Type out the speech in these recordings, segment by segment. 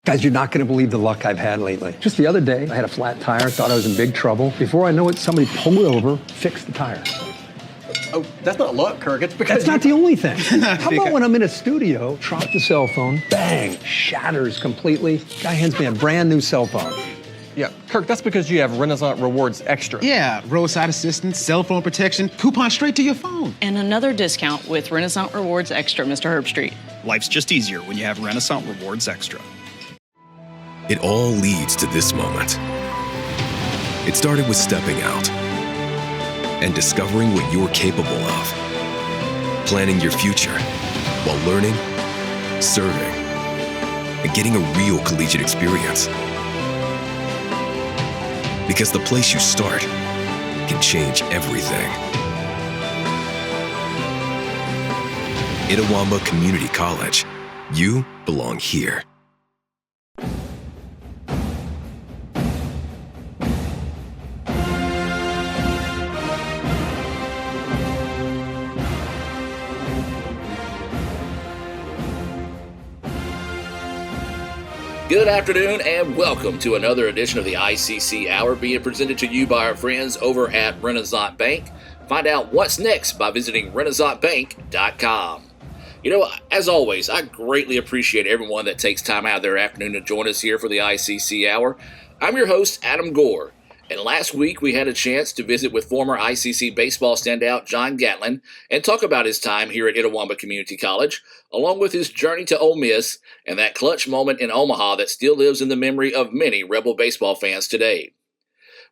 Guys, you're not going to believe the luck I've had lately. Just the other day, I had a flat tire, thought I was in big trouble. Before I know it, somebody pulled it over, fixed the tire. Oh, that's not luck, Kirk. It's because that's not the only thing. How about when I'm in a studio, drop the cell phone, bang, shatters completely. Guy hands me a brand new cell phone. Yeah, Kirk, that's because you have Renaissance Rewards Extra. Yeah, roadside assistance, cell phone protection, coupon straight to your phone. And another discount with Renaissance Rewards Extra, Mr. Herbstreit. Life's just easier when you have Renaissance Rewards Extra. It all leads to this moment. It started with stepping out and discovering what you're capable of. Planning your future while learning, serving, and getting a real collegiate experience. Because the place you start can change everything. Itawamba Community College. You belong here. Good afternoon and welcome to another edition of the ICC Hour being presented to you by our friends over at Renaissance Bank. Find out what's next by visiting renaissancebank.com. You know, as always, I greatly appreciate everyone that takes time out of their afternoon to join us here for the ICC Hour. I'm your host, Adam Gore. And last week, we had a chance to visit with former ICC baseball standout John Gatlin and talk about his time here at Itawamba Community College, along with his journey to Ole Miss and that clutch moment in Omaha that still lives in the memory of many Rebel baseball fans today.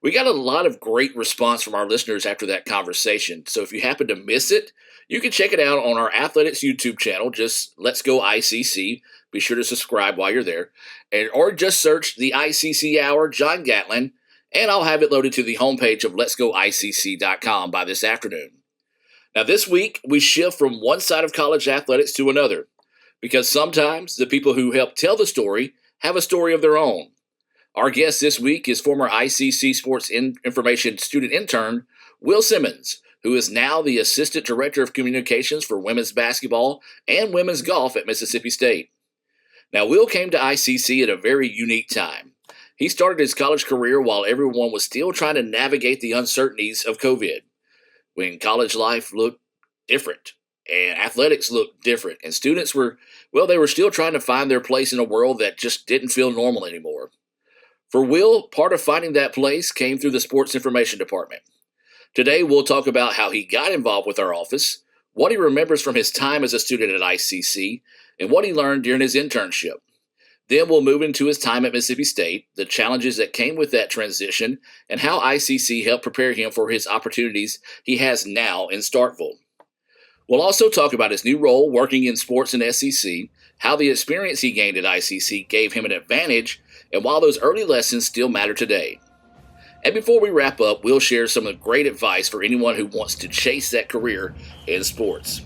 We got a lot of great response from our listeners after that conversation, so if you happen to miss it, you can check it out on our athletics YouTube channel. Just Let's Go ICC. Be sure to subscribe while you're there, or just search the ICC Hour John Gatlin, and I'll have it loaded to the homepage of letsgoicc.com by this afternoon. Now this week, we shift from one side of college athletics to another, because sometimes the people who help tell the story have a story of their own. Our guest this week is former ICC Sports Information student intern, Will Simmons, who is now the Assistant Director of Communications for women's basketball and women's golf at Mississippi State. Now, Will came to ICC at a very unique time. He started his college career while everyone was still trying to navigate the uncertainties of COVID, when college life looked different and athletics looked different, and students were still trying to find their place in a world that just didn't feel normal anymore. For Will, part of finding that place came through the Sports Information Department. Today, we'll talk about how he got involved with our office, what he remembers from his time as a student at ICC, and what he learned during his internship. Then we'll move into his time at Mississippi State, the challenges that came with that transition, and how ICC helped prepare him for his opportunities he has now in Starkville. We'll also talk about his new role working in sports and SEC, how the experience he gained at ICC gave him an advantage, and why those early lessons still matter today. And before we wrap up, we'll share some of the great advice for anyone who wants to chase that career in sports.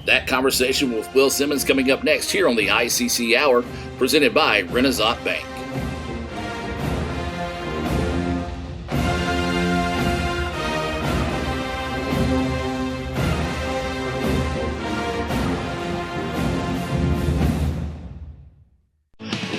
That conversation with Will Simmons coming up next here on the ICC Hour, presented by Renaissance Bank.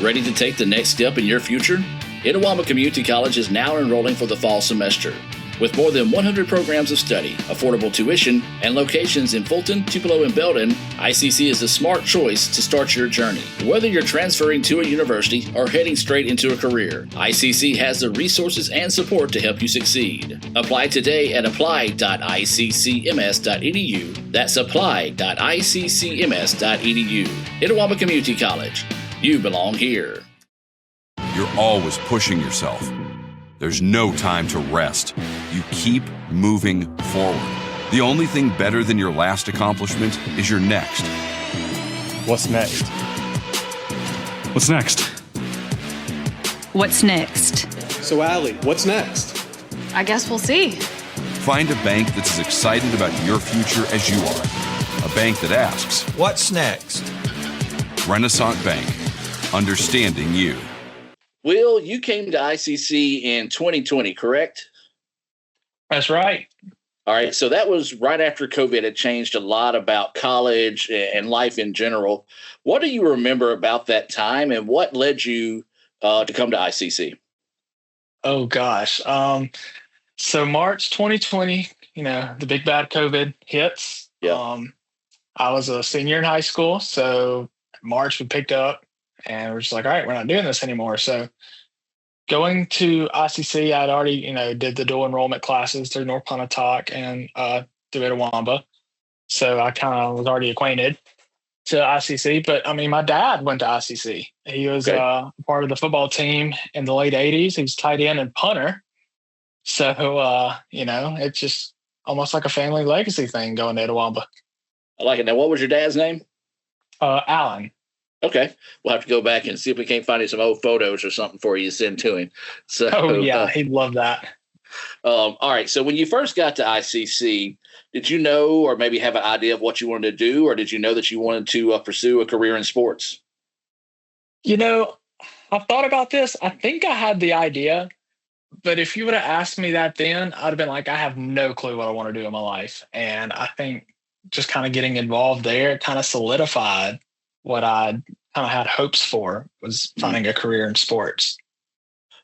Ready to take the next step in your future? Itawamba Community College is now enrolling for the fall semester. With more than 100 programs of study, affordable tuition, and locations in Fulton, Tupelo, and Belden, ICC is a smart choice to start your journey. Whether you're transferring to a university or heading straight into a career, ICC has the resources and support to help you succeed. Apply today at apply.iccms.edu. That's apply.iccms.edu. Itawamba Community College. You belong here. You're always pushing yourself. There's no time to rest. You keep moving forward. The only thing better than your last accomplishment is your next. What's next? What's next? What's next? So, Allie, what's next? I guess we'll see. Find a bank that's as excited about your future as you are. A bank that asks, what's next? Renaissance Bank, understanding you. Will, you came to ICC in 2020, correct? That's right. All right. So that was right after COVID had changed a lot about college and life in general. What do you remember about that time, and what led you to come to ICC? Oh gosh. So March 2020, the big bad COVID hits. Yeah. I was a senior in high school, so March we picked up, and we're just like, all right, we're not doing this anymore. So going to ICC, I'd already, did the dual enrollment classes through North Pontotoc and through Itawamba. So I kind of was already acquainted to ICC. But I mean, my dad went to ICC. He was part of the football team in the late 80s. He was tight end and punter. So, it's just almost like a family legacy thing going to Itawamba. I like it. Now, what was your dad's name? Alan. Okay. We'll have to go back and see if we can't find some old photos or something for you to send to him. So, he'd love that. All right. So when you first got to ICC, did you know or maybe have an idea of what you wanted to do, or did you know that you wanted to pursue a career in sports? I've thought about this. I think I had the idea, but if you would have asked me that then, I'd have been like, I have no clue what I want to do in my life. And I think just kind of getting involved there kind of solidified what I kind of had hopes for, was finding a career in sports.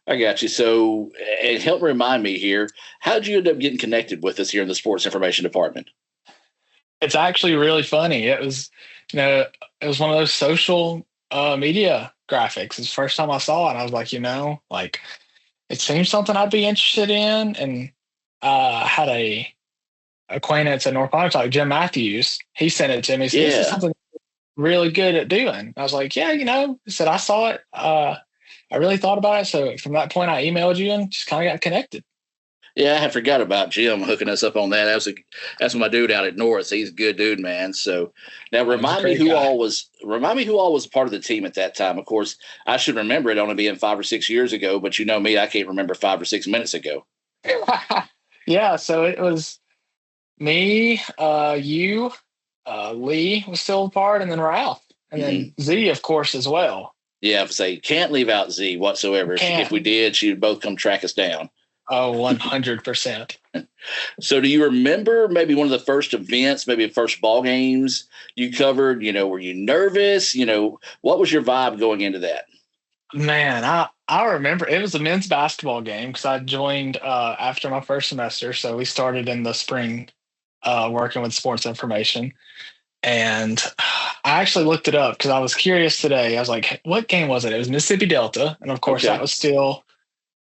I got you. So, and help remind me here, how did you end up getting connected with us here in the sports information department? It's actually really funny. It was, it was one of those social media graphics. It's the first time I saw it. I was like, it seems something I'd be interested in. And I had a acquaintance at North Pontotoc, Jim Matthews. He sent it to me. So this is something really good at doing. I was like, he said, I saw it. I really thought about it. So from that point, I emailed you and just kind of got connected. Yeah, I had forgot about Jim hooking us up on that. That's my dude out at North. He's a good dude, man. So now remind me who all was a part of the team at that time. Of course, I should remember it only being 5 or 6 years ago, but you know me, I can't remember 5 or 6 minutes ago. Yeah, so it was me, you, Lee was still a part, and then Ralph, and then Z, of course, as well. Yeah, say can't leave out Z whatsoever. If we did, she would both come track us down. Oh, 100%. So do you remember maybe one of the first events, maybe the first ball games you covered? Were you nervous? What was your vibe going into that? Man, I remember it was a men's basketball game because I joined after my first semester. So we started in the spring working with sports information. And I actually looked it up because I was curious today. I was like, what game was it? It was Mississippi Delta. And of course, that was still,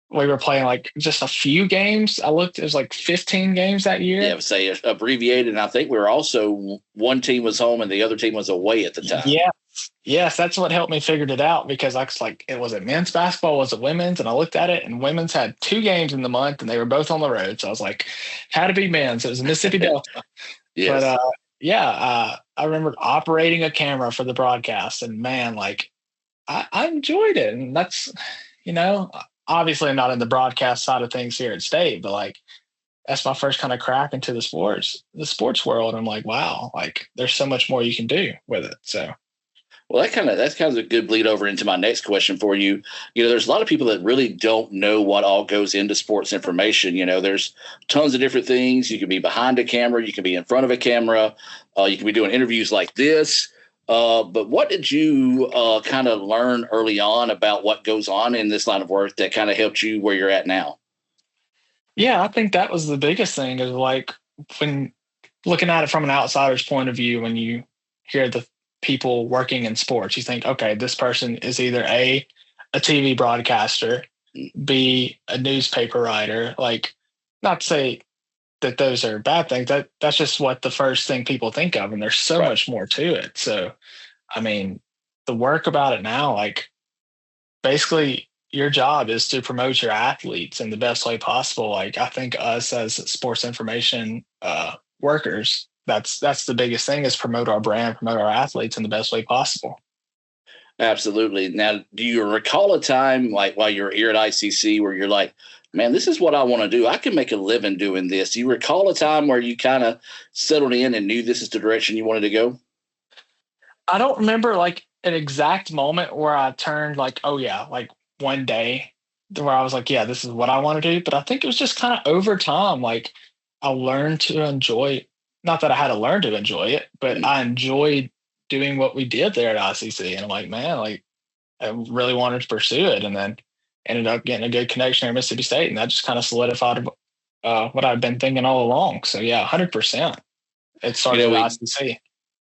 we were playing like just a few games. I looked, it was like 15 games that year. Yeah, say abbreviated. And I think we were also, one team was home and the other team was away at the time. Yeah. Yes, that's what helped me figure it out, because I was like, was it men's basketball? Was it women's? And I looked at it, and women's had 2 games in the month, and they were both on the road. So I was like, had to be men's. It was Mississippi Delta. Yes. But I remember operating a camera for the broadcast, and man, I enjoyed it. And that's, obviously I'm not in the broadcast side of things here at State, but that's my first kind of crack into the sports world. I'm like, wow, there's so much more you can do with it. So. Well, that's kind of a good bleed over into my next question for you. There's a lot of people that really don't know what all goes into sports information. There's tons of different things. You can be behind a camera, you can be in front of a camera, you can be doing interviews like this. But what did you kind of learn early on about what goes on in this line of work that kind of helped you where you're at now? Yeah, I think that was the biggest thing, is when looking at it from an outsider's point of view, when you hear the people working in sports, you think, okay, this person is either a TV broadcaster, B, a newspaper writer. Not to say that those are bad things. That's just what the first thing people think of, and there's so much more to it. So, I mean, the work about it now, basically your job is to promote your athletes in the best way possible. I think us as sports information workers, that's the biggest thing, is promote our brand, promote our athletes in the best way possible. Absolutely. Now, do you recall a time while you were here at ICC where you're like, man, this is what I want to do. I can make a living doing this. Do you recall a time where you kind of settled in and knew this is the direction you wanted to go? I don't remember an exact moment where I turned one day where I was like, yeah, this is what I want to do. But I think it was just kind of over time. I learned to enjoy, not that I had to learn to enjoy it, but I enjoyed doing what we did there at ICC. And I'm like, man, like I really wanted to pursue it, and then ended up getting a good connection at Mississippi State. And that just kind of solidified what I've been thinking all along. So yeah, 100%. It started with ICC.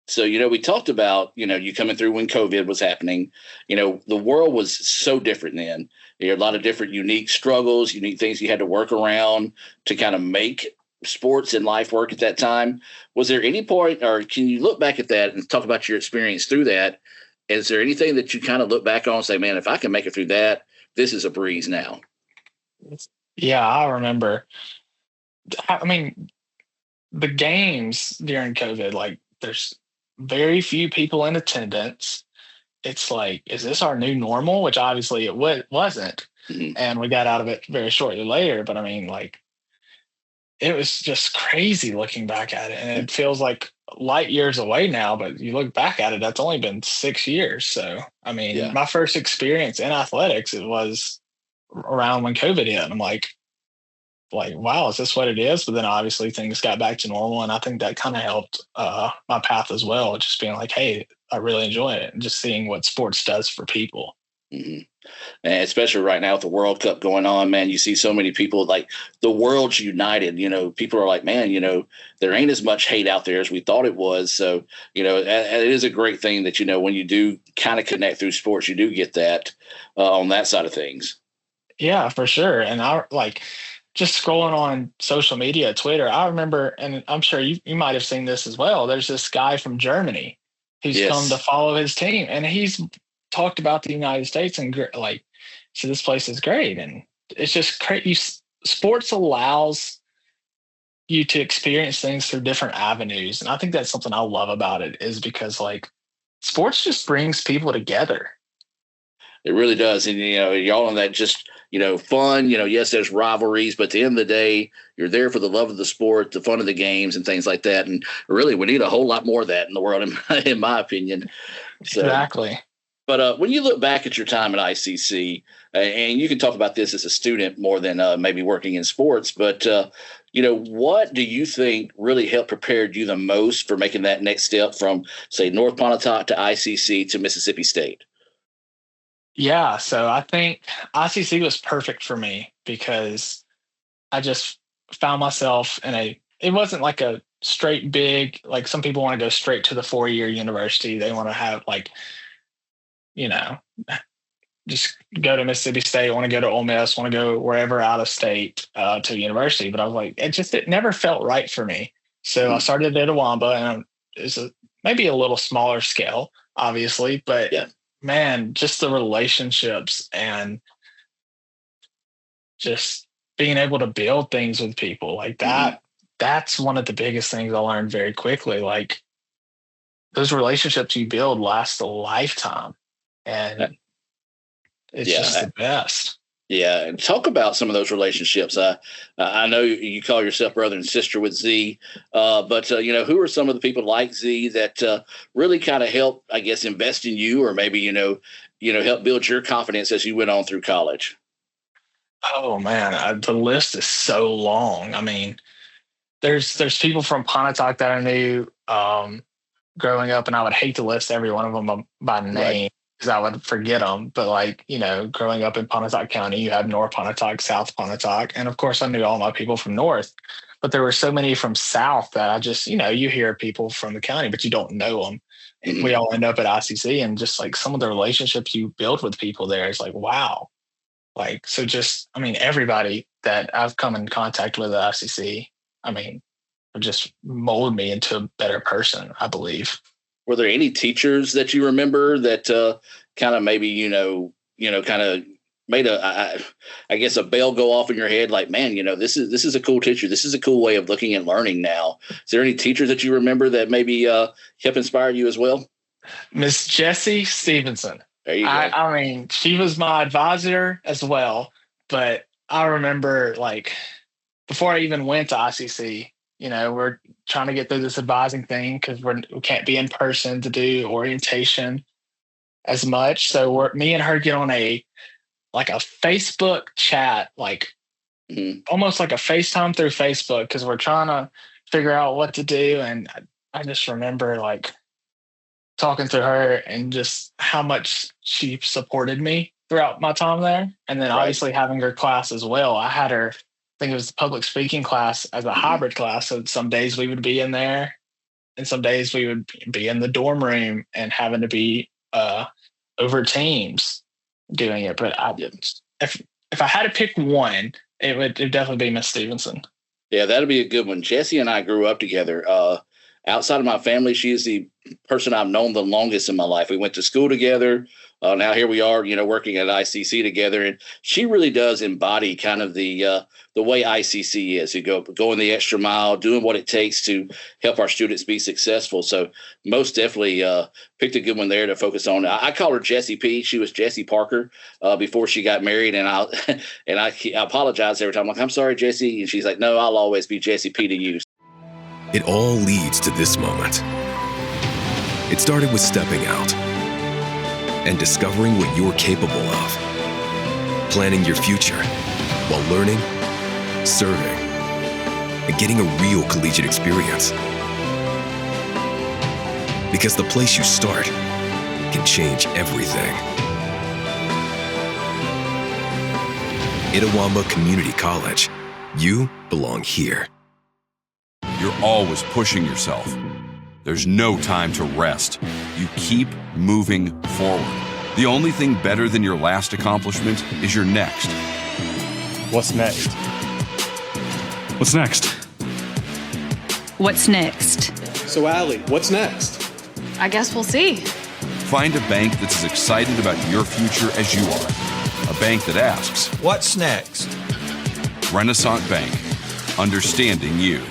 So, we talked about, you coming through when COVID was happening. The world was so different then. There were a lot of different unique struggles, unique things you had to work around to kind of make sports and life work at that time. Was there any point, or can you look back at that and talk about your experience through that? Is there anything that you kind of look back on and say, man, if I can make it through that, this is a breeze now? Yeah, I remember. I mean, the games during COVID, like there's very few people in attendance. It's like, is this our new normal? Which obviously it wasn't. Mm-hmm. And we got out of it very shortly later. But I mean, like, it was just crazy looking back at it. And it feels like light years away now, but you look back at it, that's only been 6 years. So, I mean, my first experience in athletics, it was around when COVID hit. And I'm like, wow, is this what it is? But then obviously things got back to normal. And I think that kind of helped my path as well. Just being like, hey, I really enjoy it. And just seeing what sports does for people. Mm-hmm. And especially right now with the World Cup going on, man, you see so many people, like the world's united. People are like, man, there ain't as much hate out there as we thought it was. So, it is a great thing that, when you do kind of connect through sports, you do get that on that side of things. Yeah, for sure. And I just scrolling on social media, Twitter, I remember, and I'm sure you might have seen this as well. There's this guy from Germany who's come to follow his team, and he's talked about the United States and so this place is great. And it's just crazy. Sports allows you to experience things through different avenues. And I think that's something I love about it, is because sports just brings people together. It really does. And, y'all on that just, fun, yes, there's rivalries, but at the end of the day, you're there for the love of the sport, the fun of the games and things like that. And really, we need a whole lot more of that in the world, in my opinion. So, exactly. But when you look back at your time at ICC, and you can talk about this as a student more than maybe working in sports, but, what do you think really helped prepare you the most for making that next step from, say, North Pontotoc to ICC to Mississippi State? Yeah, so I think ICC was perfect for me because I just found myself it wasn't like a straight big, like some people want to go straight to the 4-year university. They want to have just go to Mississippi State, want to go to Ole Miss, want to go wherever out of state to university. But I was like, it never felt right for me. So I started at Awamba, and it's maybe a little smaller scale, obviously, but man, just the relationships and just being able to build things with people like that. That's one of the biggest things I learned very quickly. Like those relationships you build last a lifetime, and it's just the best. Yeah. And talk about some of those relationships. I know you call yourself brother and sister with Z, but who are some of the people like Z that really kind of help, I guess, invest in you, or maybe, help build your confidence as you went on through college? Oh man, the list is so long. I mean, there's people from Pontotoc that I knew growing up, and I would hate to list every one of them by name. Because I would forget them. But growing up in Pontotoc County, you have North Pontotoc, South Pontotoc. And of course I knew all my people from North, but there were so many from South that I just, you hear people from the county, but you don't know them. And we all end up at ICC, and just some of the relationships you build with people there is wow. So just, everybody that I've come in contact with at ICC, just mold me into a better person, I believe. Were there any teachers that you remember that kind of maybe, kind of made I guess a bell go off in your head? Like, man, this is a cool teacher. This is a cool way of looking and learning now. Is there any teachers that you remember that maybe help inspire you as well? Miss Jessie Stevenson. There you go. She was my advisor as well. But I remember before I even went to ICC, we're trying to get through this advising thing because we can't be in person to do orientation as much. So me and her get on a Facebook chat almost like a FaceTime through Facebook because we're trying to figure out what to do. And I just remember like talking to her and just how much she supported me throughout my time there. And then obviously having her class as well. I had her, I think it was the public speaking class as a hybrid class. So some days we would be in there and some days we would be in the dorm room and having to be over Teams doing it. But if I had to pick one, it would definitely be Miss Stevenson. Yeah, that'd be a good one. Jessie and I grew up together. Outside of my family, she is the person I've known the longest in my life. We went to school together. Now here we are, working at ICC together, and she really does embody kind of the way ICC is. You going the extra mile, doing what it takes to help our students be successful. So most definitely picked a good one there to focus on. I call her Jessie P. She was Jessie Parker before she got married, and I apologize every time. I'm like, I'm sorry, Jessie, and she's like, no, I'll always be Jessie P to you. It all leads to this moment. It started with stepping out and discovering what you're capable of, planning your future while learning, serving, and getting a real collegiate experience. Because the place you start can change everything. Itawamba Community College. You belong here. You're always pushing yourself. There's no time to rest. You keep moving forward. The only thing better than your last accomplishment is your next. What's next? What's next? What's next? So, Allie, what's next? I guess we'll see. Find a bank that's as excited about your future as you are. A bank that asks, what's next? Renaissance Bank, understanding you.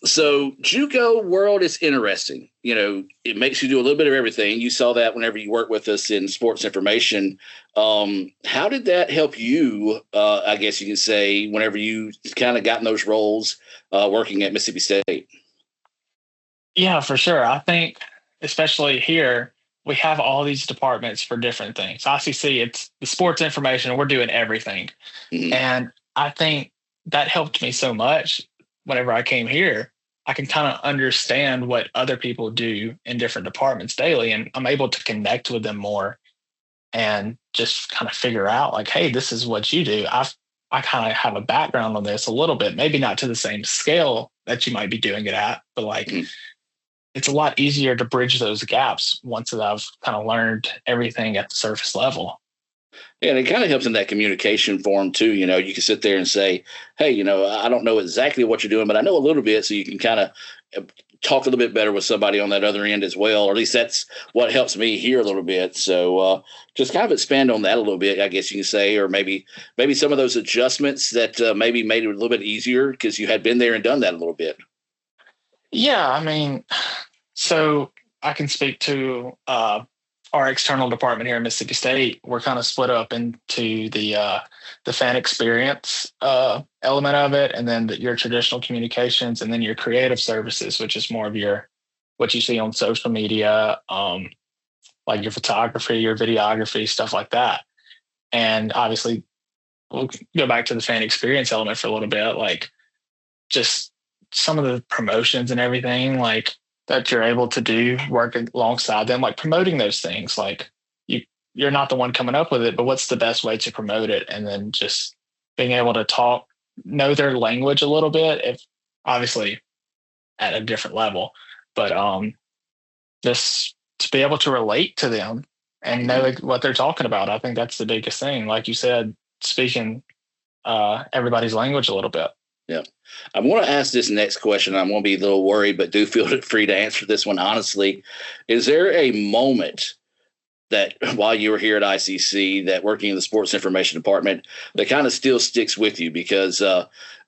So JUCO world is interesting. It makes you do a little bit of everything. You saw that whenever you worked with us in sports information. How did that help you, I guess you can say, whenever you kind of got in those roles working at Mississippi State? Yeah, for sure. I think especially here, we have all these departments for different things. ICC, it's the sports information. We're doing everything. Mm-hmm. And I think that helped me so much. Whenever I came here, I can kind of understand what other people do in different departments daily, and I'm able to connect with them more and just kind of figure out like, hey, this is what you do. I kind of have a background on this a little bit, maybe not to the same scale that you might be doing it at, but like it's a lot easier to bridge those gaps once that I've kind of learned everything at the surface level. Yeah, and it kind of helps in that communication form too. You can sit there and say, hey, I don't know exactly what you're doing, but I know a little bit. So you can kind of talk a little bit better with somebody on that other end as well. Or at least that's what helps me here a little bit. So just kind of expand on that a little bit, I guess you can say, or maybe some of those adjustments that maybe made it a little bit easier because you had been there and done that a little bit. Yeah, I mean, so I can speak to our external department here in Mississippi State. We're kind of split up into the fan experience element of it, and then your traditional communications, and then your creative services, which is more of what you see on social media, like your photography, your videography, stuff like that. And obviously, we'll go back to the fan experience element for a little bit, like just some of the promotions and everything, like that you're able to do, work alongside them, like promoting those things. Like you're not the one coming up with it, but what's the best way to promote it? And then just being able to know their language a little bit, if obviously at a different level, but just to be able to relate to them and know what they're talking about. I think that's the biggest thing. Like you said, speaking everybody's language a little bit. Yeah. I want to ask this next question. I'm going to be a little worried, but do feel free to answer this one honestly. Is there a moment that while you were here at ICC, that working in the sports information department, that kind of still sticks with you? Because,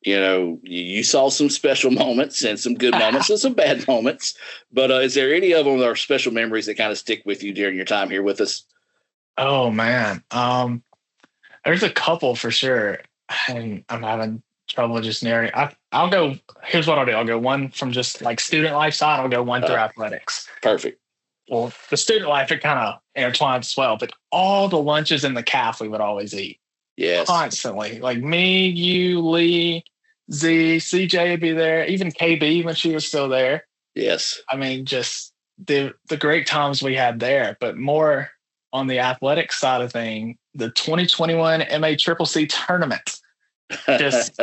you saw some special moments and some good moments and some bad moments. But is there any of them that are special memories that kind of stick with you during your time here with us? Oh, man. There's a couple for sure. And I'm having trouble just narrowing. I'll go. Here's what I'll do. I'll go one from just like student life side. I'll go one through athletics. Perfect. Well, the student life, it kind of intertwines as well. But all the lunches in the CAF we would always eat. Yes. Constantly. Like me, you, Lee, Z, CJ would be there, even KB when she was still there. Yes. I mean, just the great times we had there, but more on the athletic side of thing, the 2021 MACCC tournament. Just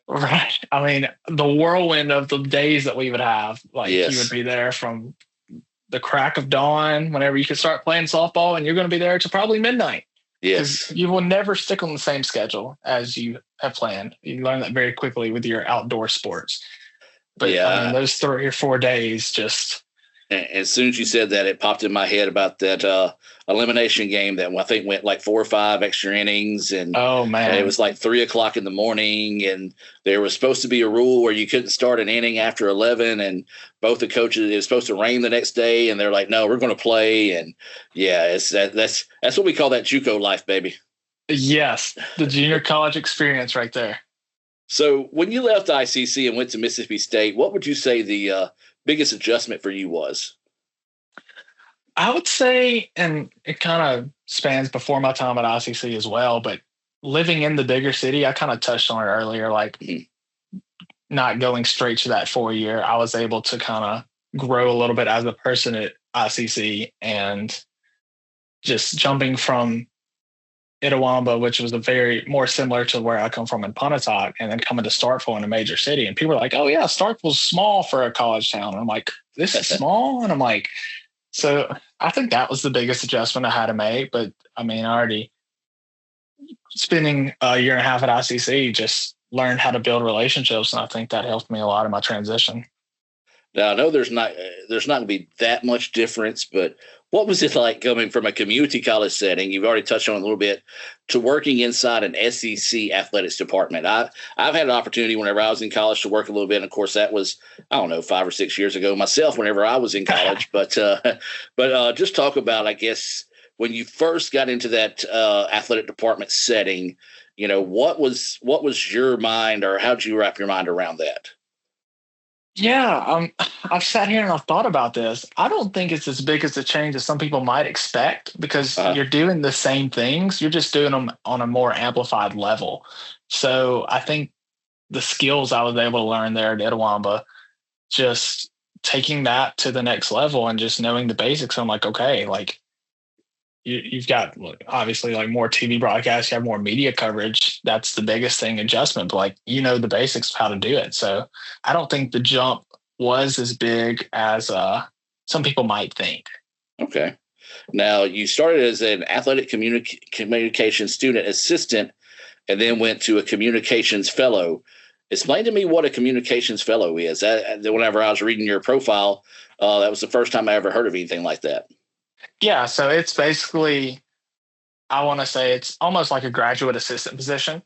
right. I mean, the whirlwind of the days that we would have. Like you would be there from the crack of dawn, whenever you could start playing softball, and you're going to be there till probably midnight. Yes. You will never stick on the same schedule as you have planned. You learn that very quickly with your outdoor sports. But I mean, those 3 or 4 days just. As soon as you said that, it popped in my head about that elimination game that I think went like 4 or 5 extra innings. And oh man, it was like 3:00 in the morning, and there was supposed to be a rule where you couldn't start an inning after 11. And both the coaches, it was supposed to rain the next day, and they're like, "No, we're going to play." And that's what we call that JUCO life, baby. Yes, the junior college experience right there. So when you left ICC and went to Mississippi State, what would you say the biggest adjustment for you was? I would say, and it kind of spans before my time at ICC as well, but living in the bigger city, I kind of touched on it earlier, like not going straight to that 4-year. I was able to kind of grow a little bit as a person at ICC, and just jumping from Itawamba, which was a very more similar to where I come from in Pontotoc, and then coming to Starkville in a major city. And people are like, "Oh yeah, Starkville's small for a college town." And I'm like, "This is small?" And I'm like, so I think that was the biggest adjustment I had to make. But I mean, already spending a year and a half at ICC, just learned how to build relationships. And I think that helped me a lot in my transition. Now, I know there's not going to be that much difference, but what was it like coming from a community college setting? You've already touched on it a little bit, to working inside an SEC athletics department. I've had an opportunity whenever I was in college to work a little bit. And of course, that was, I don't know, 5 or 6 years ago myself, whenever I was in college. But just talk about, I guess, when you first got into that athletic department setting, what was your mind, or how did you wrap your mind around that? Yeah, I've sat here and I've thought about this. I don't think it's as big as a change as some people might expect, because you're doing the same things. You're just doing them on a more amplified level. So I think the skills I was able to learn there at Itawamba, just taking that to the next level and just knowing the basics. I'm like, okay, like you've got obviously like more TV broadcasts, you have more media coverage. That's the biggest thing, adjustment, but like, the basics of how to do it. So I don't think the jump was as big as some people might think. Okay. Now, you started as an athletic communications student assistant, and then went to a communications fellow. Explain to me what a communications fellow is. Whenever I was reading your profile, that was the first time I ever heard of anything like that. Yeah, so it's basically, I want to say it's almost like a graduate assistant position.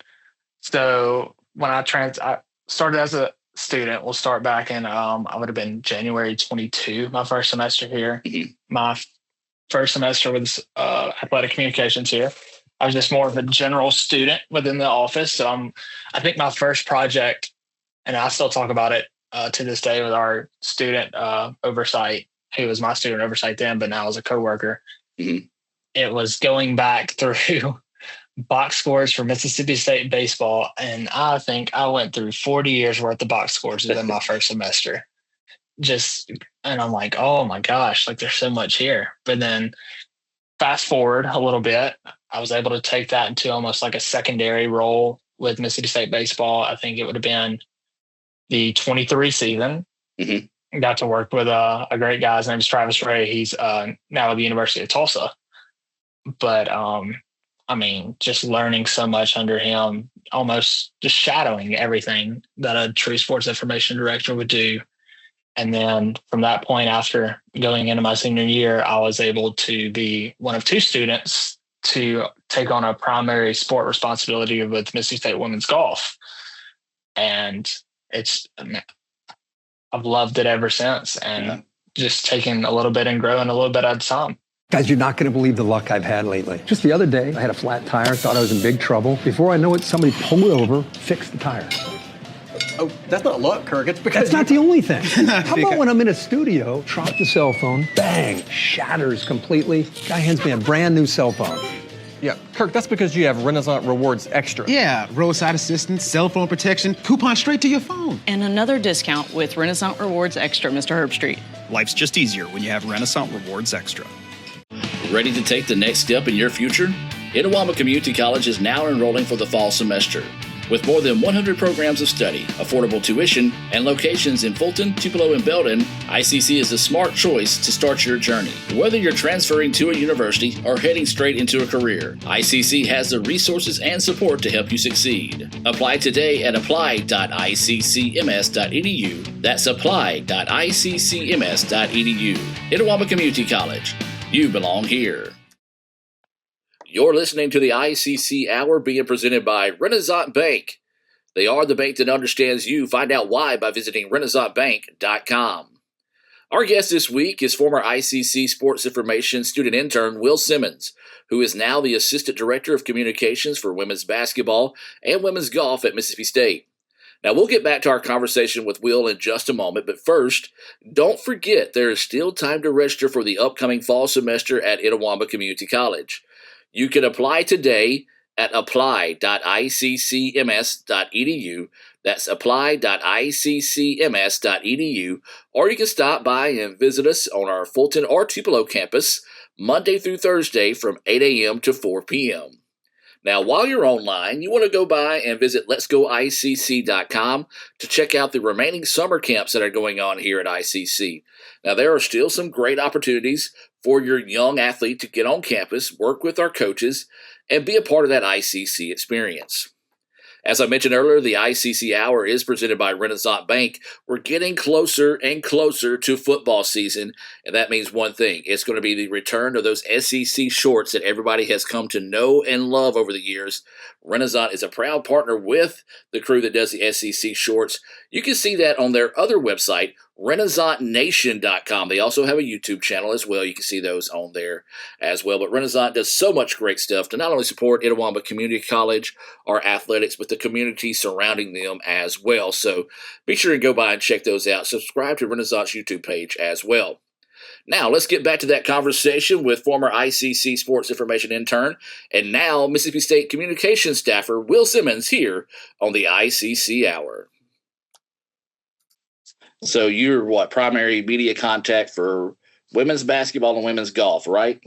So when I started as a student, we'll start back in, I would have been January 22, my first semester here. Mm-hmm. My first semester was athletic communications here. I was just more of a general student within the office. So I think my first project, and I still talk about it to this day with our student oversight, who was my student oversight then, but now as a coworker. Mm-hmm. It was going back through box scores for Mississippi State baseball. And I think I went through 40 years worth of box scores within my first semester. And I'm like, oh my gosh, like there's so much here. But then fast forward a little bit, I was able to take that into almost like a secondary role with Mississippi State baseball. I think it would have been the 23 season. Mm-hmm. Got to work with a great guy. His name is Travis Ray. He's now at the University of Tulsa. But, just learning so much under him, almost just shadowing everything that a true sports information director would do. And then from that point, after going into my senior year, I was able to be one of 2 students to take on a primary sport responsibility with Mississippi State women's golf. And I've loved it ever since, and just taking a little bit and growing a little bit at a time. Guys, you're not going to believe the luck I've had lately. Just the other day, I had a flat tire, thought I was in big trouble. Before I know it, somebody pulled over, fixed the tire. Oh, that's not luck, Kirk. It's because that's not the only thing. How about when I'm in a studio, drop the cell phone, bang, shatters completely. Guy hands me a brand new cell phone. Yeah, Kirk, that's because you have Renaissance Rewards Extra. Yeah, roadside assistance, cell phone protection, coupon straight to your phone. And another discount with Renaissance Rewards Extra, Mr. Herbstreit. Life's just easier when you have Renaissance Rewards Extra. Ready to take the next step in your future? Itawamba Community College is now enrolling for the fall semester. With more than 100 programs of study, affordable tuition, and locations in Fulton, Tupelo, and Belden, ICC is a smart choice to start your journey. Whether you're transferring to a university or heading straight into a career, ICC has the resources and support to help you succeed. Apply today at apply.iccms.edu. That's apply.iccms.edu. Itawamba Community College. You belong here. You're listening to the ICC Hour being presented by Renaissance Bank. They are the bank that understands you. Find out why by visiting renaissancebank.com. Our guest this week is former ICC Sports Information student intern Will Simmons, who is now the Assistant Director of Communications for women's basketball and women's golf at Mississippi State. Now, we'll get back to our conversation with Will in just a moment, but first, don't forget there is still time to register for the upcoming fall semester at Itawamba Community College. You can apply today at apply.iccms.edu. That's apply.iccms.edu. Or you can stop by and visit us on our Fulton or Tupelo campus Monday through Thursday from 8 a.m. to 4 p.m. Now, while you're online, you want to go by and visit letsgoicc.com to check out the remaining summer camps that are going on here at ICC. Now, there are still some great opportunities for your young athlete to get on campus, work with our coaches, and be a part of that ICC experience. As I mentioned earlier, the ICC Hour is presented by Renaissance Bank. We're getting closer and closer to football season, and that means one thing. It's going to be the return of those SEC shorts that everybody has come to know and love over the years. Renaissance is a proud partner with the crew that does the SEC shorts. You can see that on their other website, RenaissanceNation.com. They also have a YouTube channel as well. You can see those on there as well. But Renaissance does so much great stuff to not only support Itawamba Community College, our athletics, but the community surrounding them as well. So be sure to go by and check those out. Subscribe to Renaissance YouTube page as well. Now, let's get back to that conversation with former ICC Sports Information intern and now Mississippi State Communications staffer Will Simmons here on the ICC Hour. So you're primary media contact for women's basketball and women's golf, right?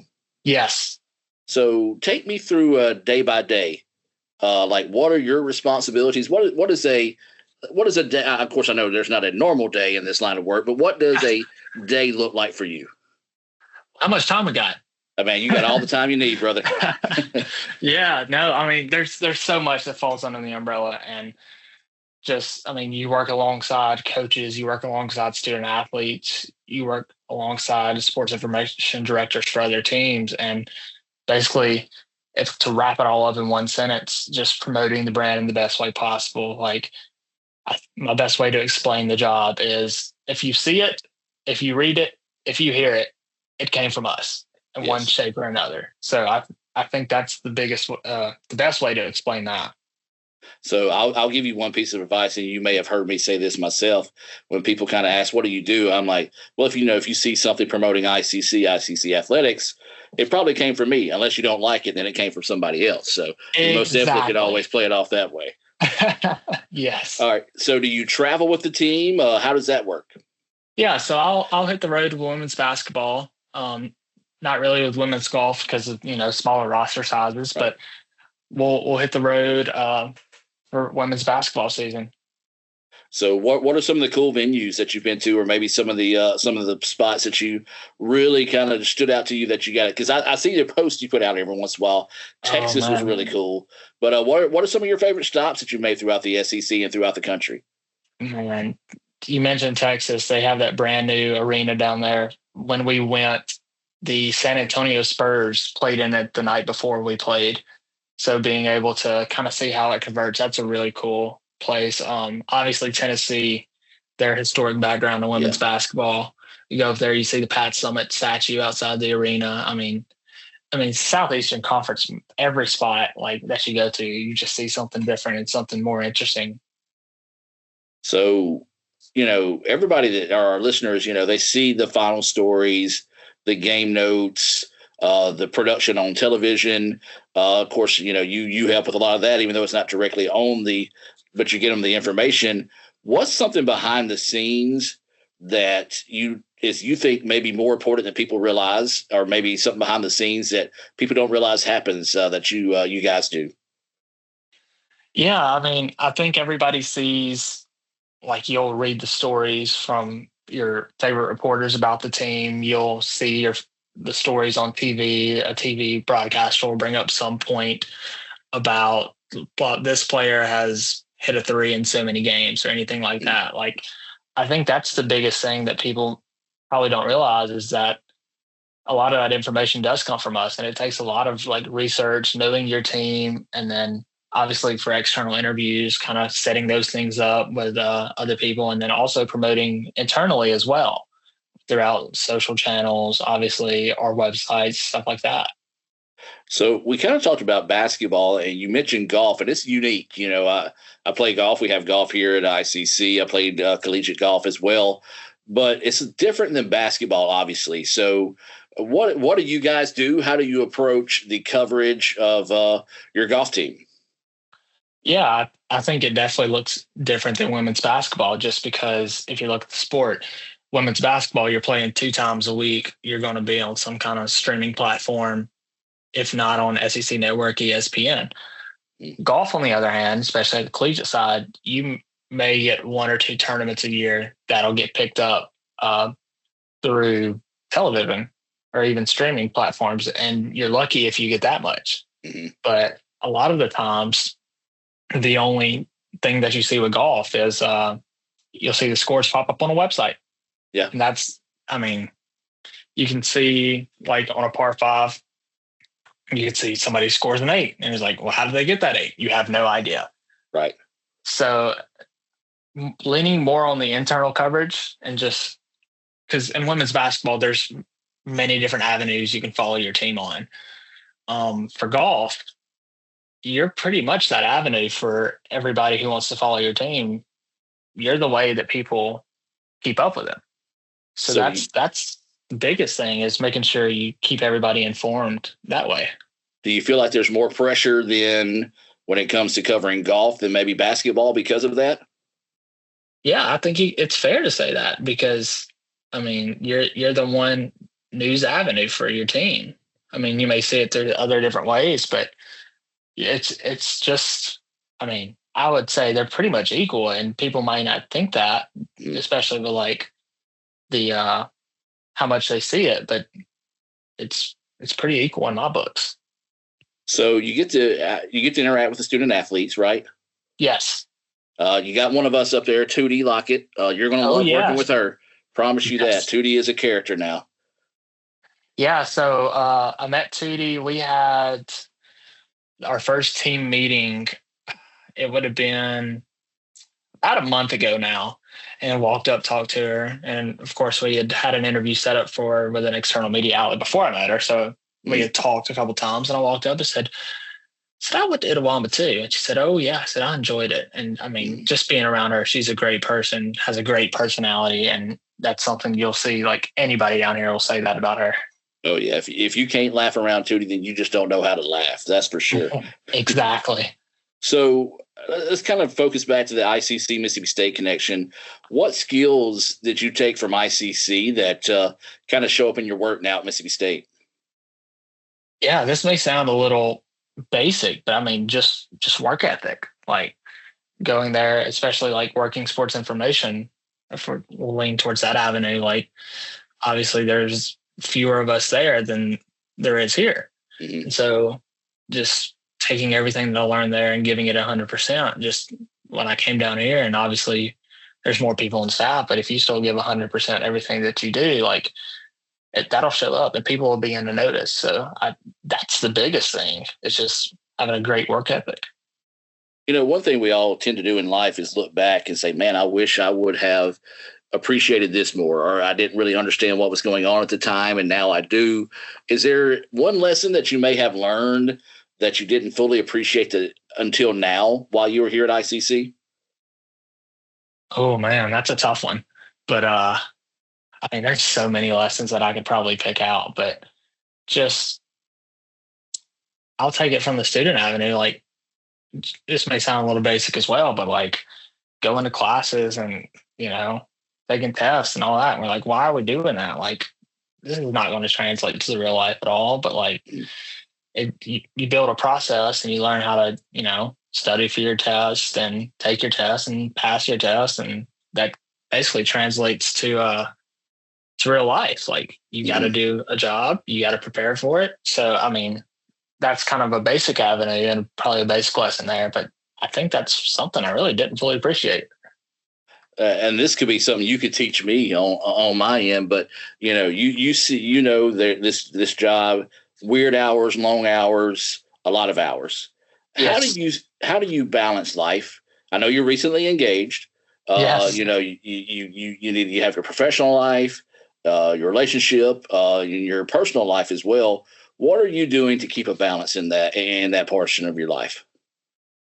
Yes. So take me through day by day. What are your responsibilities? What is a day? Of course, I know there's not a normal day in this line of work, but what does a day look like for you? How much time we got? I mean, you got all the time you need, brother. Yeah, no, I mean, there's so much that falls under the umbrella, and you work alongside coaches, you work alongside student athletes, you work alongside sports information directors for other teams. And basically, if to wrap it all up in one sentence, just promoting the brand in the best way possible. My best way to explain the job is if you see it, if you read it, if you hear it, it came from us in one shape or another. So I think that's the best way to explain that. So I'll give you one piece of advice, and you may have heard me say this myself. When people kind of ask, what do you do? I'm like, well, if you see something promoting ICC athletics, it probably came from me. Unless you don't like it, then it came from somebody else. So you most definitely could always play it off that way. Yes. All right. So do you travel with the team? How does that work? Yeah. So I'll hit the road with women's basketball. Not really with women's golf because of, smaller roster sizes, but we'll hit the road for women's basketball season. So what are some of the cool venues that you've been to, or maybe some of the spots that you really kind of stood out to you that you got it? Because I see the posts you put out every once in a while. Texas was really cool. But what are some of your favorite stops that you made throughout the SEC and throughout the country? Man, you mentioned Texas. They have that brand new arena down there. When we went, the San Antonio Spurs played in it the night before we played. So being able to kind of see how it converts, that's a really cool place. Obviously Tennessee, their historic background in women's basketball. You go up there, you see the Pat Summitt statue outside the arena. I mean, Southeastern Conference, every spot that you go to, you just see something different and something more interesting. So, everybody that are our listeners, they see the final stories, the game notes, the production on television. Of course, you help with a lot of that, even though it's not directly but you get them the information. What's something behind the scenes that you think maybe more important than people realize, or maybe something behind the scenes that people don't realize happens that you guys do? Yeah, I mean, I think everybody sees, like, you'll read the stories from your favorite reporters about the team. You'll see the stories on TV. A TV broadcaster will bring up some point about, well, this player has hit a three in so many games or anything like that. Like, I think that's the biggest thing that people probably don't realize, is that a lot of that information does come from us, and it takes a lot of like research, knowing your team, and then obviously for external interviews, kind of setting those things up with other people, and then also promoting internally as well throughout social channels, obviously our websites, stuff like that. So we kind of talked about basketball, and you mentioned golf, and it's unique. I play golf. We have golf here at ICC. I played collegiate golf as well, but it's different than basketball, obviously. So what do you guys do? How do you approach the coverage of your golf team? Yeah, I think it definitely looks different than women's basketball, just because if you look at the sport, women's basketball, you're playing 2 times a week. You're going to be on some kind of streaming platform, if not on SEC Network, ESPN. Golf, on the other hand, especially at the collegiate side, you may get 1 or 2 tournaments a year that'll get picked up through television or even streaming platforms, and you're lucky if you get that much. Mm-hmm. But a lot of the times, the only thing that you see with golf is you'll see the scores pop up on a website. Yeah. And that's, I mean, you can see, like, on a par 5, you can see somebody scores an 8, and it's like, well, how did they get that 8? You have no idea. Right. So leaning more on the internal coverage, and just because in women's basketball, there's many different avenues you can follow your team on. For golf, you're pretty much that avenue for everybody who wants to follow your team. You're the way that people keep up with them. So that's the biggest thing, is making sure you keep everybody informed that way. Do you feel like there's more pressure than when it comes to covering golf than maybe basketball because of that? Yeah, I think it's fair to say that, because, I mean, you're the one news avenue for your team. I mean, you may see it through other different ways, but it's just, I mean, I would say they're pretty much equal, and people might not think that, especially with like the how much they see it, but it's pretty equal in my books. So you get to interact with the student athletes, right? Yes. You got one of us up there, Tootie Lockett. You're going to love working with her. Promise you that. Tootie is a character now. Yeah. So I met Tootie. We had our first team meeting. It would have been about a month ago now, and walked up, talked to her. And of course, we had an interview set up for her with an external media outlet before I met her. So we had talked a couple of times, and I walked up and said, I went to Itawamba too. And she said, oh yeah. I said, I enjoyed it. And I mean, just being around her, she's a great person, has a great personality. And that's something you'll see, like, anybody down here will say that about her. Oh yeah. If you can't laugh around Tootie, then you just don't know how to laugh. That's for sure. Exactly. So let's kind of focus back to the ICC Mississippi State connection. What skills did you take from ICC that kind of show up in your work now at Mississippi State? Yeah, this may sound a little basic, but I mean, just work ethic, like going there, especially like working sports information, if we'll lean towards that avenue. Like, obviously there's fewer of us there than there is here. Mm-hmm. So just taking everything that I learned there and giving it 100%, just when I came down here. And obviously there's more people in staff, but if you still give 100% everything that you do, like, that'll show up and people will begin to notice. So that's the biggest thing. It's just having a great work ethic. One thing we all tend to do in life is look back and say, man, I wish I would have appreciated this more, or I didn't really understand what was going on at the time, and now I do. Is there one lesson that you may have learned that you didn't fully appreciate until now while you were here at ICC? Oh man, that's a tough one. But I mean, there's so many lessons that I could probably pick out, but just, I'll take it from the student avenue. Like, this may sound a little basic as well, but like going to classes and, taking tests and all that. And we're like, why are we doing that? Like, this is not going to translate to the real life at all. But like, you build a process and you learn how to, study for your test and take your test and pass your test. And that basically translates to real life. Like, you got to do a job, you got to prepare for it. So, I mean, that's kind of a basic avenue and probably a basic lesson there. But I think that's something I really didn't fully appreciate. And this could be something you could teach me on my end, but you see, this job, weird hours, long hours, a lot of hours. Yes. How do you balance life? I know you're recently engaged. Yes. You have your professional life, your relationship, your personal life as well. What are you doing to keep a balance in that portion of your life?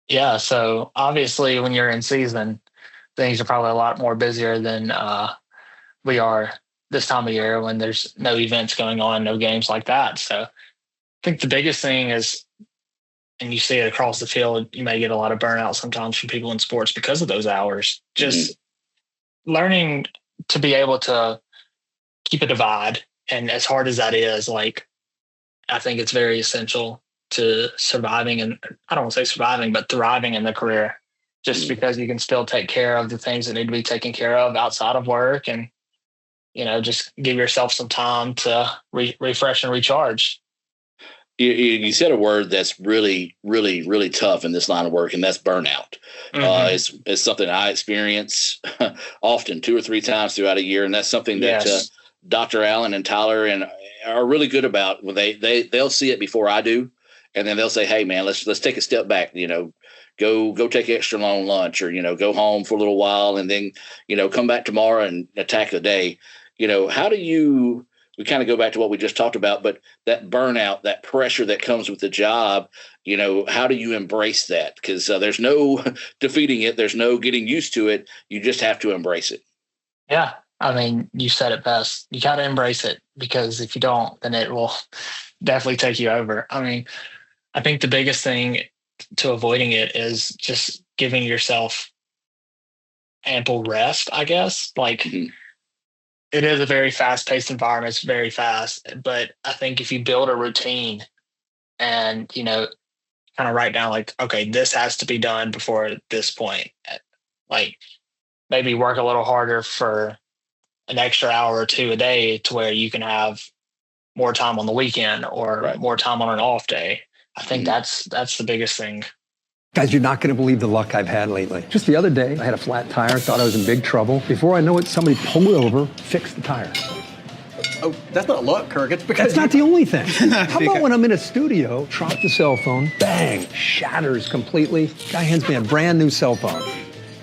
Yeah. So obviously when you're in season, things are probably a lot more busier than we are this time of year when there's no events going on, no games like that. So I think the biggest thing is, and you see it across the field, you may get a lot of burnout sometimes from people in sports because of those hours. Just learning to be able to keep a divide. And as hard as that is, like, I think it's very essential to surviving, and I don't want to say surviving, but thriving in the career, just because you can still take care of the things that need to be taken care of outside of work, and, just give yourself some time to refresh and recharge. You said a word that's really, really, really tough in this line of work, and that's burnout. It's something I experience often, 2 or 3 times throughout a year, and that's something that Dr. Allen and Tyler and are really good about. When they'll see it before I do, and then they'll say, "Hey, man, let's take a step back. Go take extra long lunch, or go home for a little while, and then come back tomorrow and attack the day." How do you? We kind of go back to what we just talked about, but that burnout, that pressure that comes with the job, how do you embrace that? Because there's no defeating it. There's no getting used to it. You just have to embrace it. Yeah. I mean, you said it best. You got to embrace it, because if you don't, then it will definitely take you over. I mean, I think the biggest thing to avoiding it is just giving yourself ample rest, I guess. Like, it is a very fast-paced environment. It's very fast. But I think if you build a routine and, kind of write down, like, okay, this has to be done before this point. Like, maybe work a little harder for an extra hour or 2 a day to where you can have more time on the weekend or more time on an off day. I think that's the biggest thing. Guys, you're not going to believe the luck I've had lately. Just the other day, I had a flat tire, thought I was in big trouble. Before I know it, somebody pulled over, fixed the tire. Oh, that's not luck, Kirk. It's because that's not the only thing. How about when I'm in a studio, drop the cell phone, bang, shatters completely. Guy hands me a brand new cell phone.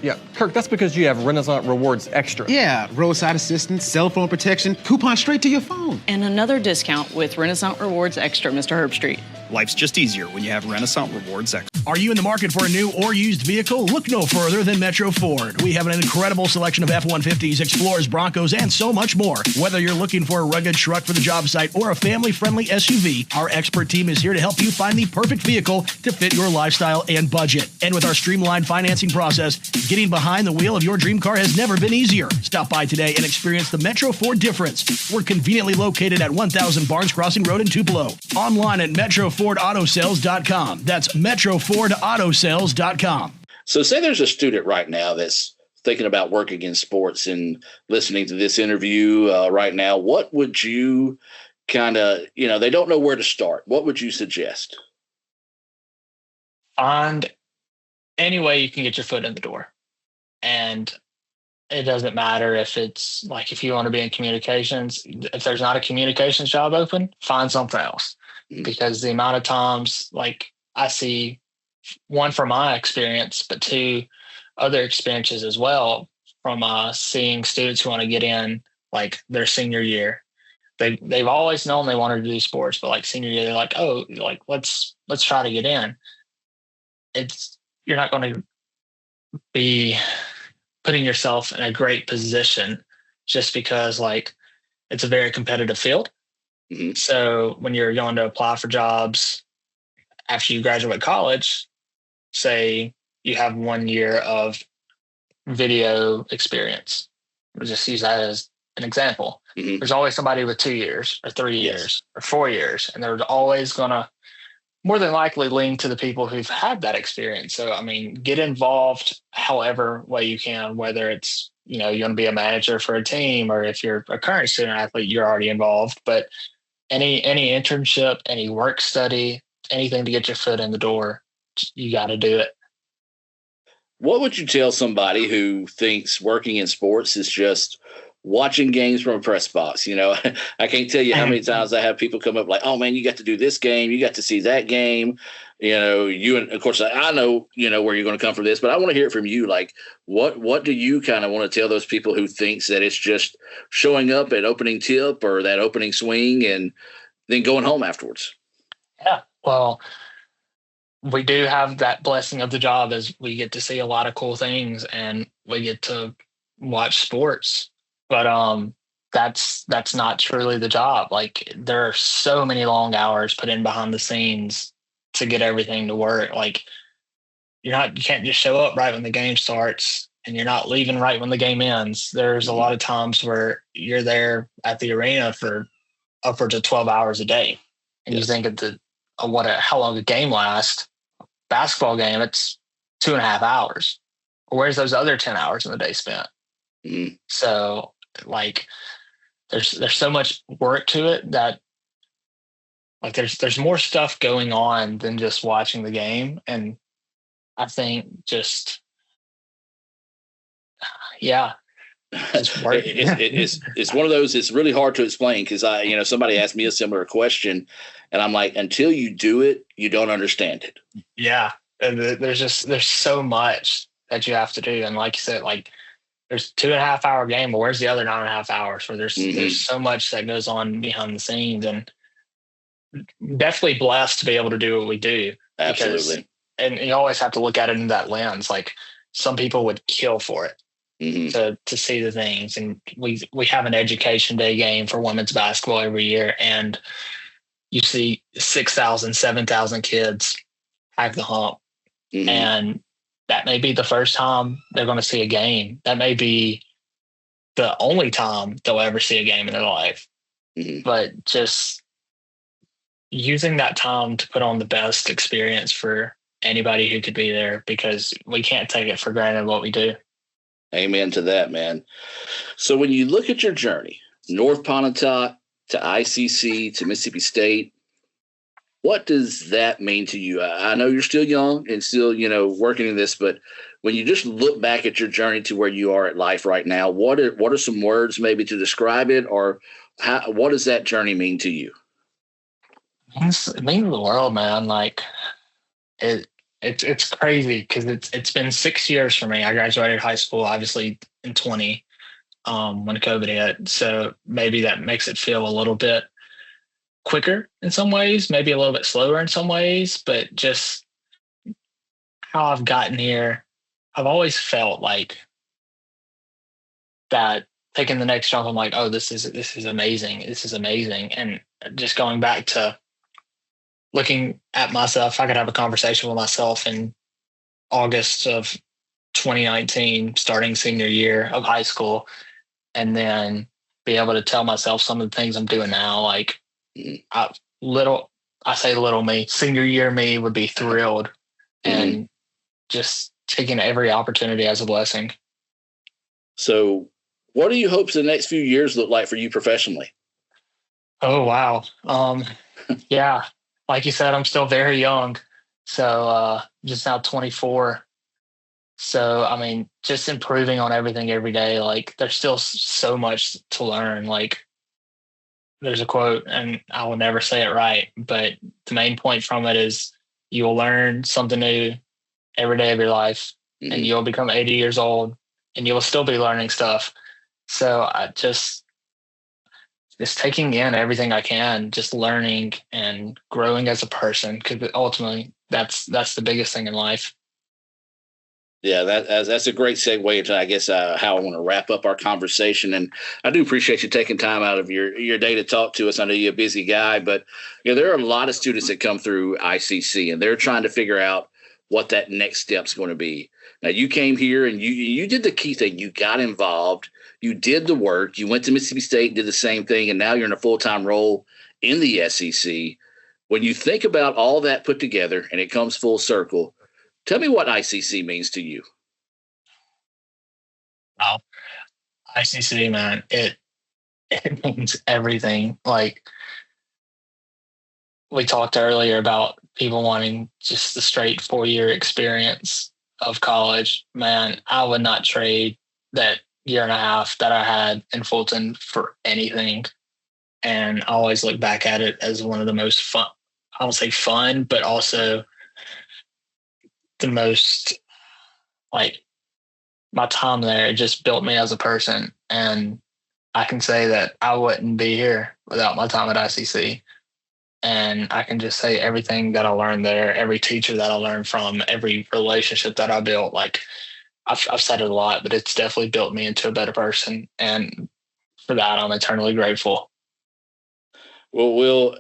Yeah, Kirk, that's because you have Renaissance Rewards Extra. Yeah, roadside assistance, cell phone protection, coupon straight to your phone. And another discount with Renaissance Rewards Extra, Mr. Herbstreit. Life's just easier when you have Renaissance Rewards Extra. Are you in the market for a new or used vehicle? Look no further than Metro Ford. We have an incredible selection of F-150s, Explorers, Broncos, and so much more. Whether you're looking for a rugged truck for the job site or a family-friendly SUV, our expert team is here to help you find the perfect vehicle to fit your lifestyle and budget. And with our streamlined financing process, getting behind the wheel of your dream car has never been easier. Stop by today and experience the Metro Ford difference. We're conveniently located at 1000 Barnes Crossing Road in Tupelo. Online at MetroFordAutoSales.com. That's MetroFordAutoSales.com. So say there's a student right now that's thinking about working in sports and listening to this interview right now. What would you kind of, they don't know where to start. What would you suggest? Find any way you can get your foot in the door. And it doesn't matter if it's like, if you want to be in communications, if there's not a communications job open, find something else. Because the amount of times, like, I see, one from my experience, but 2 other experiences as well from seeing students who want to get in like their senior year. They've always known they wanted to do sports, but like senior year, they're like, oh, like let's try to get in. You're not going to be putting yourself in a great position just because like it's a very competitive field. So when you're going to apply for jobs after you graduate college, say you have 1 year of video experience. We'll just use that as an example. There's always somebody with 2 years or 3 years or 4 years, and they're always going to more than likely lean to the people who've had that experience. So, I mean, get involved however way you can, whether it's, you want to be a manager for a team, or if you're a current student athlete, you're already involved. But any internship, any work study, anything to get your foot in the door, you got to do it. What would you tell somebody who thinks working in sports is just watching games from a press box? I can't tell you how many times I have people come up like, oh man, you got to do this game. You got to see that game. And of course I know, where you're going to come from this, but I want to hear it from you. Like, what do you kind of want to tell those people who thinks that it's just showing up at opening tip or that opening swing and then going home afterwards? Yeah. Well, we do have that blessing of the job as we get to see a lot of cool things and we get to watch sports. But that's not truly the job. Like, there are so many long hours put in behind the scenes to get everything to work. Like, you can't just show up right when the game starts, and you're not leaving right when the game ends. There's a lot of times where you're there at the arena for upwards of 12 hours a day. And you think of how long a game lasts. Basketball game, it's 2.5 hours. Where's those other 10 hours in the day spent? So, like, there's so much work to it that, like, there's more stuff going on than just watching the game. And I think it's work. It's one of those. It's really hard to explain because somebody asked me a similar question, and I'm like, until you do it, you don't understand it. Yeah, and there's so much that you have to do, and like you said, like, there's 2.5 hour game, but where's the other 9.5 hours? Where there's so much that goes on behind the scenes, and definitely blessed to be able to do what we do. Absolutely. And you always have to look at it in that lens. Like, some people would kill for it to see the things. And we have an education day game for women's basketball every year, and you see 6,000, 7,000 kids pack the hump. And that may be the first time they're going to see a game. That may be the only time they'll ever see a game in their life. But just using that time to put on the best experience for anybody who could be there, because we can't take it for granted what we do. Amen to that, man. So when you look at your journey, North Pontotoc to ICC to Mississippi State, what does that mean to you? I know you're still young and still, working in this, but when you just look back at your journey to where you are at life right now, what are some words maybe to describe it, or what does that journey mean to you? It means the world, man. Like, it's crazy because it's been 6 years for me. I graduated high school, obviously, in 20 when COVID hit. So maybe that makes it feel a little bit quicker in some ways, maybe a little bit slower in some ways, but just how I've gotten here, I've always felt like that taking the next jump, I'm like, oh, this is amazing. This is amazing. And just going back to looking at myself, I could have a conversation with myself in August of 2019, starting senior year of high school, and then be able to tell myself some of the things I'm doing now. Like, little me, senior year me would be thrilled, and just taking every opportunity as a blessing. So what do you hope the next few years look like for you professionally? Oh, wow. Yeah. Like you said, I'm still very young. So just now 24. So, I mean, just improving on everything every day. Like, there's still so much to learn. Like, there's a quote, and I will never say it right, but the main point from it is you will learn something new every day of your life, and you'll become 80 years old, and you will still be learning stuff. So I just taking in everything I can, just learning and growing as a person, because ultimately that's the biggest thing in life. Yeah, that's a great segue into, I guess, how I want to wrap up our conversation. And I do appreciate you taking time out of your day to talk to us. I know you're a busy guy, but there are a lot of students that come through ICC, and they're trying to figure out what that next step's going to be. Now, you came here and you did the key thing. You got involved. You did the work. You went to Mississippi State, did the same thing, and now you're in a full-time role in the SEC. When you think about all that put together and it comes full circle, tell me what ICC means to you. Wow. ICC, man, it means everything. Like we talked earlier about people wanting just the straight 4-year experience of college. Man, I would not trade that year and a half that I had in Fulton for anything. And I always look back at it as one of the most fun, I don't say fun, but also the most, like, my time there, it just built me as a person. And I can say that I wouldn't be here without my time at ICC. And I can just say everything that I learned there, every teacher that I learned from, every relationship that I built, like I've said it a lot, but it's definitely built me into a better person. And for that, I'm eternally grateful. Well, Will,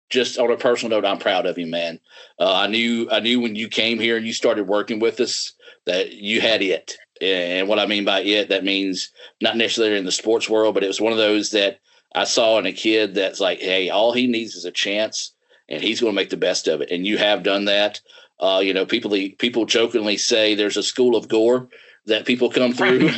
just on a personal note, I'm proud of you, man. I knew when you came here and you started working with us that you had it. And what I mean by it, that means not necessarily in the sports world, but it was one of those that I saw in a kid that's like, hey, all he needs is a chance and he's going to make the best of it. And you have done that. People jokingly say there's a school of gore that people come through,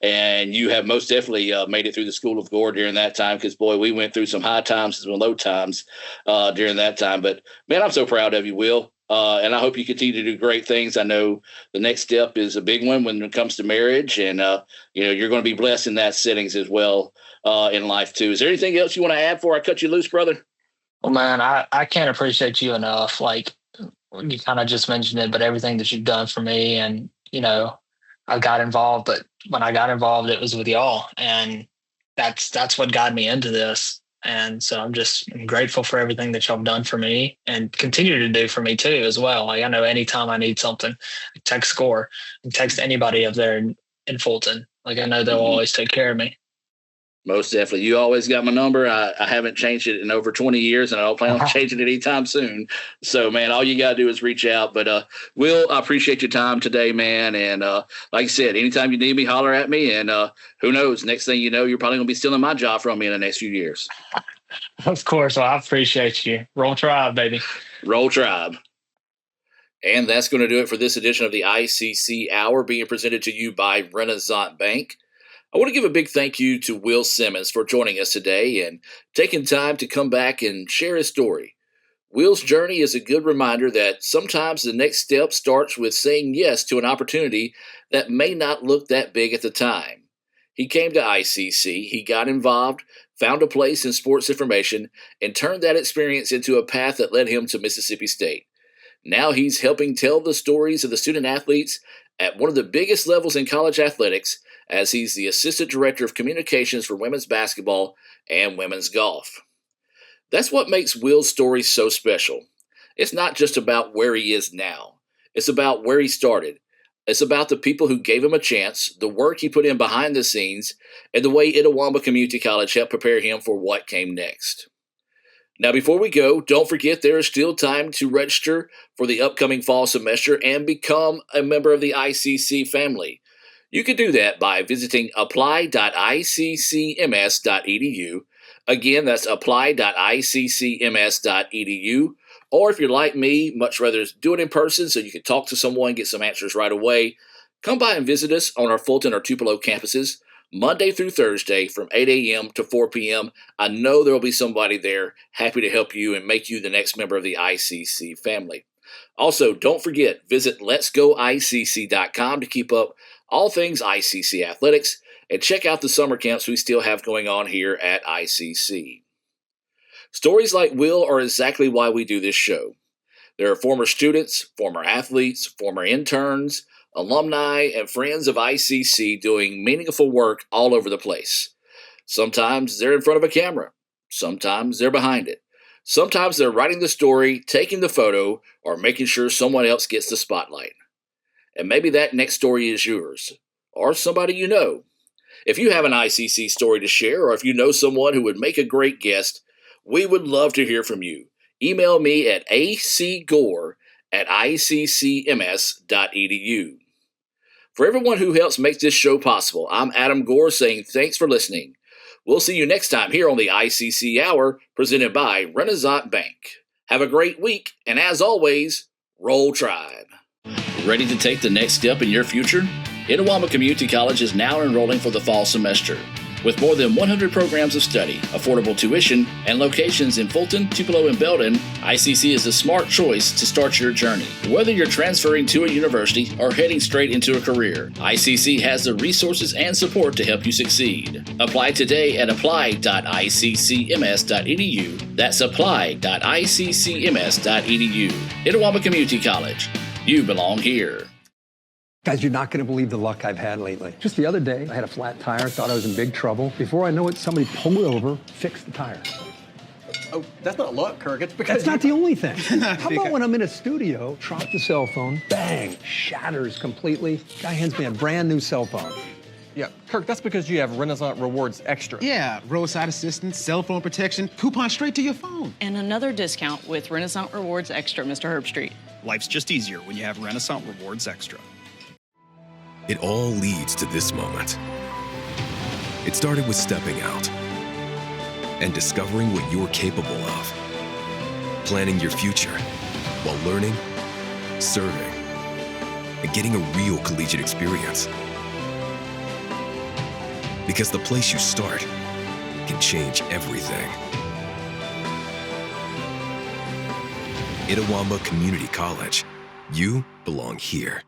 and you have most definitely made it through the school of gore during that time. Because boy, we went through some high times and some low times during that time. But man, I'm so proud of you, Will. And I hope you continue to do great things. I know the next step is a big one when it comes to marriage, and you're going to be blessed in that settings as well in life too. Is there anything else you want to add before I cut you loose, brother? Well, man, I can't appreciate you enough. Like you kind of just mentioned it, but everything that you've done for me, and I got involved, but when I got involved, it was with y'all, and that's what got me into this. And so I'm grateful for everything that y'all have done for me and continue to do for me too, as well. Like I know anytime I need something, I text Score and text anybody up there in Fulton. Like I know they'll always take care of me. Most definitely. You always got my number. I haven't changed it in over 20 years, and I don't plan on changing it anytime soon. So, man, all you got to do is reach out. But, Will, I appreciate your time today, man. And like I said, anytime you need me, holler at me. And who knows, next thing you know, you're probably going to be stealing my job from me in the next few years. Of course. Well, I appreciate you. Roll Tribe, baby. Roll Tribe. And that's going to do it for this edition of the ICC Hour, being presented to you by Renaissance Bank. I want to give a big thank you to Will Simmons for joining us today and taking time to come back and share his story. Will's journey is a good reminder that sometimes the next step starts with saying yes to an opportunity that may not look that big at the time. He came to ICC, he got involved, found a place in sports information, and turned that experience into a path that led him to Mississippi State. Now he's helping tell the stories of the student athletes at one of the biggest levels in college athletics, as he's the Assistant Director of Communications for women's basketball and women's golf. That's what makes Will's story so special. It's not just about where he is now. It's about where he started. It's about the people who gave him a chance, the work he put in behind the scenes, and the way Itawamba Community College helped prepare him for what came next. Now, before we go, don't forget there is still time to register for the upcoming fall semester and become a member of the ICC family. You can do that by visiting apply.iccms.edu. Again, that's apply.iccms.edu. Or if you're like me, much rather do it in person so you can talk to someone, get some answers right away, come by and visit us on our Fulton or Tupelo campuses Monday through Thursday from 8 a.m. to 4 p.m. I know there will be somebody there happy to help you and make you the next member of the ICC family. Also, don't forget, visit letsgoicc.com to keep up all things ICC athletics, and check out the summer camps we still have going on here at ICC. Stories like Will are exactly why we do this show. There are former students, former athletes, former interns, alumni, and friends of ICC doing meaningful work all over the place. Sometimes they're in front of a camera. Sometimes they're behind it. Sometimes they're writing the story, taking the photo, or making sure someone else gets the spotlight. and maybe that next story is yours, or somebody you know. If you have an ICC story to share, or if you know someone who would make a great guest, we would love to hear from you. Email me at acgore@iccms.edu. For everyone who helps make this show possible, I'm Adam Gore saying thanks for listening. We'll see you next time here on the ICC Hour, presented by Renaissance Bank. Have a great week, and as always, Roll Tribe. Ready to take the next step in your future? Itawamba Community College is now enrolling for the fall semester. With more than 100 programs of study, affordable tuition, and locations in Fulton, Tupelo, and Belden, ICC is a smart choice to start your journey. Whether you're transferring to a university or heading straight into a career, ICC has the resources and support to help you succeed. Apply today at apply.iccms.edu. That's apply.iccms.edu. Itawamba Community College. You belong here. Guys, you're not going to believe the luck I've had lately. Just the other day, I had a flat tire, thought I was in big trouble. Before I know it, somebody pulled over, fixed the tire. Oh, that's not luck, Kirk. It's because That's not the only thing. How about when I'm in a studio, drop the cell phone, bang, shatters completely. Guy hands me a brand new cell phone. Yeah, Kirk, that's because you have Renaissance Rewards Extra. Yeah, roadside assistance, cell phone protection, coupon straight to your phone. And another discount with Renaissance Rewards Extra, Mr. Herbstreit. Life's just easier when you have Renaissance Rewards Extra. It all leads to this moment. It started with stepping out and discovering what you're capable of, planning your future while learning, serving, and getting a real collegiate experience. Because the place you start can change everything. Itawamba Community College. You belong here.